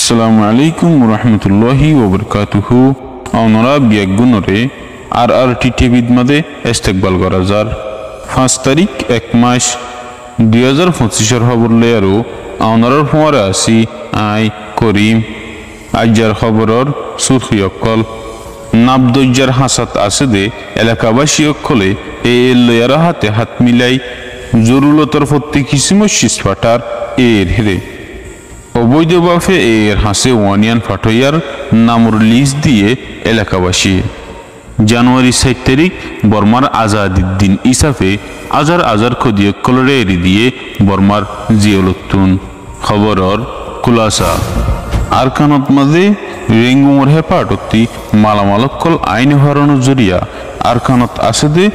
আসসালামু আলাইকুম রহমতুল্লাহি ওবরকাতুহু অনরা বিয়াগুনরে আর টিভি মাদে ইস্তেকবাল করা যার 5 তারিখ 1 মাস 2025 খবর লেয়ারো অনরার ফোয়ারে আসি আই করিম আজার খবরর সুরখি অকল নাবদজ্জার হাসাত আছে দে এলাকাবাসী অকলে এ লেয়ারা হাতে হাত মিলাই জরুরতর প্রতি কিসিম শিসফাটার এর হেরে অবৈধভাবে এর হাসে ওয়ানিয়ান ফাটইয়ার নামর লিস্ট দিয়ে এলাকাবাসী জানুয়ারি 7 তারিখ বর্মার আজাদির দিন ইসাফে আজার খদিয়ে কলরে এরি দিয়ে বর্মার জিয়লতুন খবরর কুলাসা আরকানত মাঝে রেঙ্গুমর হেপাটতি মালামালকল আইন হারানোর জরিয়া আরকানত আছে দে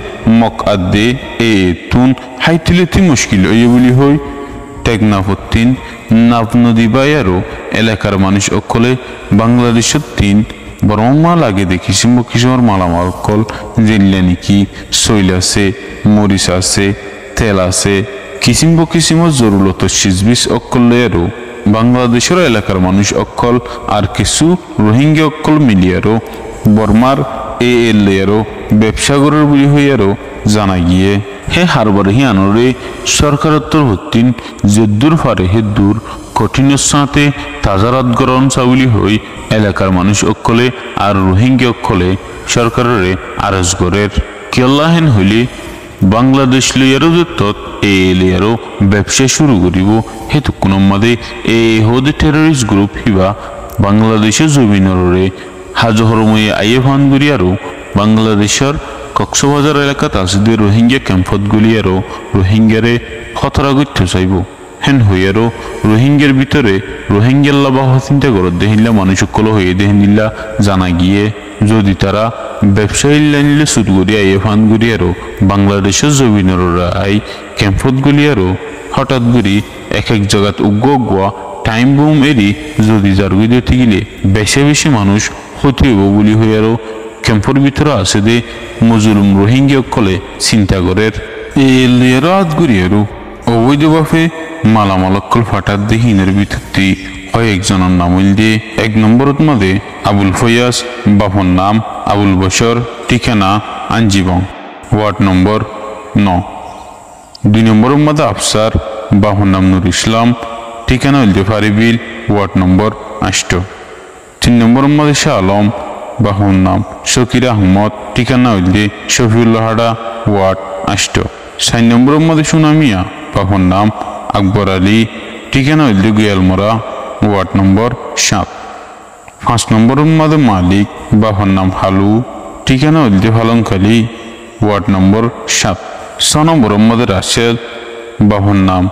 মক আদে এ তুন হাইতিলেতি মুশকিল ওই বলি হই টেকনাফতিন নাব নদী বায়ারও এলাকার মানুষ অকলে বাংলাদেশের 3 বর্মা লাগে দেখি কিসমর মালামাল কল জেল্লা নিকি শৈল আছে মরিচ আছে তেল আছে কিসিম জরুরত 26 অকলেরও বাংলাদেশের এলাকার মানুষ অকল আর কিছু রোহিঙ্গা অকল মিলিয়ারও বর্মার এলেয়ারও ব্যবসাগরের বলি হইয়ারও জানা গিয়ে হে হারবার হিয়ানরে সরকারত্তর হত্তিন যে দূর ফারে হে দূর কঠিনের সাথে তাজারাত গরম চাউলি হই এলাকার মানুষ অকলে আর রোহিঙ্গা অকলে সরকারের আরজগরের কেল্লাহেন হইলে বাংলাদেশ লিয়ারও যত্তত এলিয়ারও ব্যবসা শুরু করিব হেতু কোন মাদে হোদে টেররিস্ট গ্রুপ হিবা বাংলাদেশের জমিনরে হাজহরময়ে আইয়ে ভান করিয়ারও বাংলাদেশের কক্সবাজার এলাকাত আছে রোহিঙ্গা ক্যাম্পত গুলিয়ারও রোহিঙ্গারে খতরা করতে চাইব হেন হইয়ারও রোহিঙ্গার ভিতরে রোহিঙ্গাল্লা বা চিন্তা করত দেহিল্লা মানুষ সকল হয়ে দেহিল্লা জানা গিয়ে যদি তারা ব্যবসায়ী লাইনলে শুরু করিয়া এ ফান গুলিয়ারও বাংলাদেশের জমিনরা আই ক্যাম্পত গুলিয়ারও হঠাৎ গুরি এক জায়গাত উগ্গা টাইম বোম এরি যদি যার গুলিতে গেলে বেশি মানুষ ক্ষতি হইব বলি হইয়ারও ক্যাম্পর ভিতরে আছে দে মজুরুম রোহিঙ্গা কলে চিন্তা করের এলিয়ারও আত গুরিয়ারও অবৈধভাবে মালামালকল ফাটার দিয়ে হিনের ভিতরটি কয়েকজনের নাম দিয়ে 1 নম্বরত মাদে আবুল ফয়াজ বাপর নাম আবুল বশর ঠিকানা আঞ্জিবং ওয়ার্ড নম্বর 9 2 নম্বরের মাদে আফসার বাপর নাম নুর ইসলাম ঠিকানা হইল ফারিবিল ওয়ার্ড নম্বর 8 3 নম্বরের মাদে শাহ আলম বাপর নাম শকির আহমদ ঠিকানা হইল শফিউল্লাহাডা ওয়ার্ড 8 4 নম্বরের মাদে সুনামিয়া বাপর নাম আকবর আলী ঠিকানা হইল গুয়ালমরা ওয়ার্ড নম্বর 7 5 নম্বরের মাদে মালিক বাপর নাম হালু ঠিকানা হইল ফালংখালী ওয়ার্ড নম্বর 7 6 নম্বরের মাদে রাশেদ বাপর নাম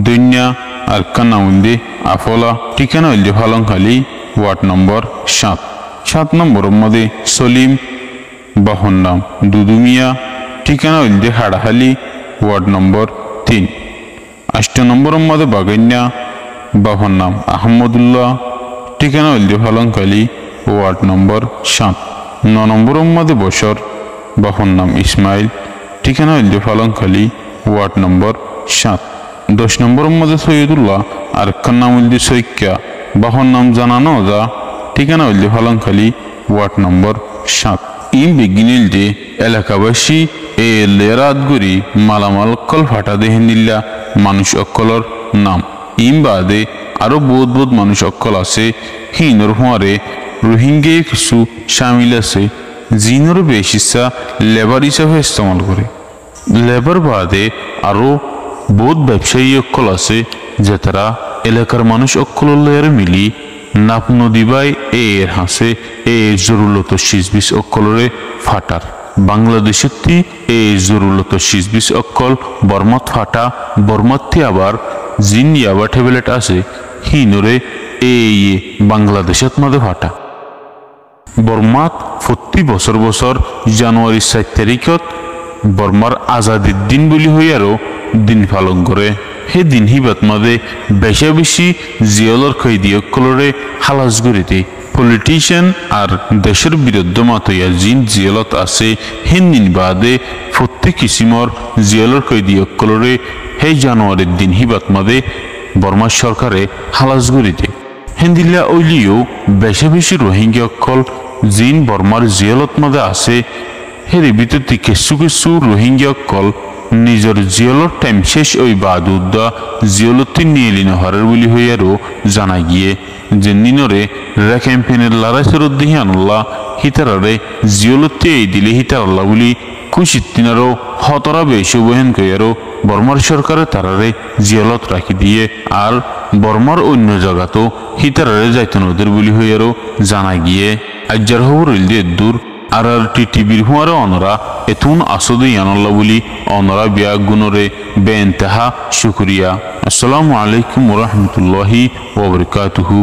দুনিয়া আর কান্না হইল আফলা ঠিকানা হইল ফালংখালী ওয়ার্ড নম্বর 7 নম্বরের মাদে সলিম বাপর নাম দুদুমিয়া ঠিকানা হইল হাড়াহালি ওয়ার্ড নম্বর 3 8 নম্বরের মাদে বাগান্যা বাপর নাম আহমদুল্লাহ ঠিকানা হইল ফালংখালী ওয়ার্ড নম্বর 7 9 নম্বরের মাদে বশর বাপর নাম ইসমাইল ঠিকানা হইল ফালংখালী ওয়ার্ড নম্বর 7 10 নম্বরের মাদে সৈয়দুল্লাহ আর কান্না হইল সৈক্যা বাপর নাম জানানো যা ঠিকানা হইল ফালংখালী ওয়ার্ড নম্বর 7 ইম বেগিনিল যে এলাকাবাসী এ লেরাত গুরি মালামাল কল ফাটা দেহেনিল্লা মানুষ অকলর নাম ইম বাদে আরো বহুত মানুষ অকল আছে হিনর হুয়ারে রোহিঙ্গা কিছু শামিল আছে জিনর বেশিসা লেবার হিসাবে ইস্তেমাল করে লেবার বাদে আরো বহুত ব্যবসায়ী অকল আছে যে তারা এলাকার মানুষ অকল লেয়ারে মিলি নাপ নদী বাই এর হাসে এ জরুরত 26 অকলরে ফাটার বাংলাদেশের এ জরুরত 26 অকল বর্মাত ফাটা বর্মাতে আবার জিন ইয়াবা ট্যাবলেট আছে হিনরে এই বাংলাদেশের মাঝে ফাটা বর্মাত প্রতি বছর জানুয়ারি 7 তারিখত বর্মার আজাদির দিন বলি হইয়ারও দিন পালন করে হে দিন হিবাত মাঝে বেশি জিয়লর খৈদি অকলরে হালাস গড়িতে পলিটিশিয়ান আর দেশের বিরুদ্ধে মাতইয়া জিন জিয়লত আছে হেন দিন বাদে প্রত্যেক কিসিমর জিয়লর কৈদি অকলরে হে জানুয়ারির দিন হিবাত মাদে বর্মা সরকারে হালাস গড়িতে হেন্দিল্লা ওইলিও বেশি বেশি রোহিঙ্গা অকল জিন বর্মার জিয়ালত মধ্যে আছে হের ভিতরতে কিছু কিছু রোহিঙ্গা অকল নিজের জিয়ালত টাইম শেষ ওই বাদুদ্দা জিয়ালতি নিয়ে লিনহারের বলি হইয়ারও জানা গিয়ে যে নিনরে রে ক্যাম্পেনের লড়াই সরদ্দিহানুল্লাহ হিতারারে জিয়ালতি এই দিলে হিতারাল্লাহ বলি কুশিত্তিনারও হতরা বেশি বহেন কইয়ারও বর্মার সরকারে তারারে জিয়ালত রাখি দিয়ে আর বর্মার অন্য জায়গাতেও হিতারারে যাইতন ওদের বলি হইয়ারও জানা গিয়ে আজ্জার হবর ইলদিয়ে দূর RRT টিভির হুয়ারে অনরা এতুন আসদে ইয়ানল্লাহ বলি অনরা বিয়া গুণরে বেএন্তেহা শুকরিয়া। আসসালামু আলাইকুম ওয়া রাহমাতুল্লাহি ওয়া বারাকাতুহু।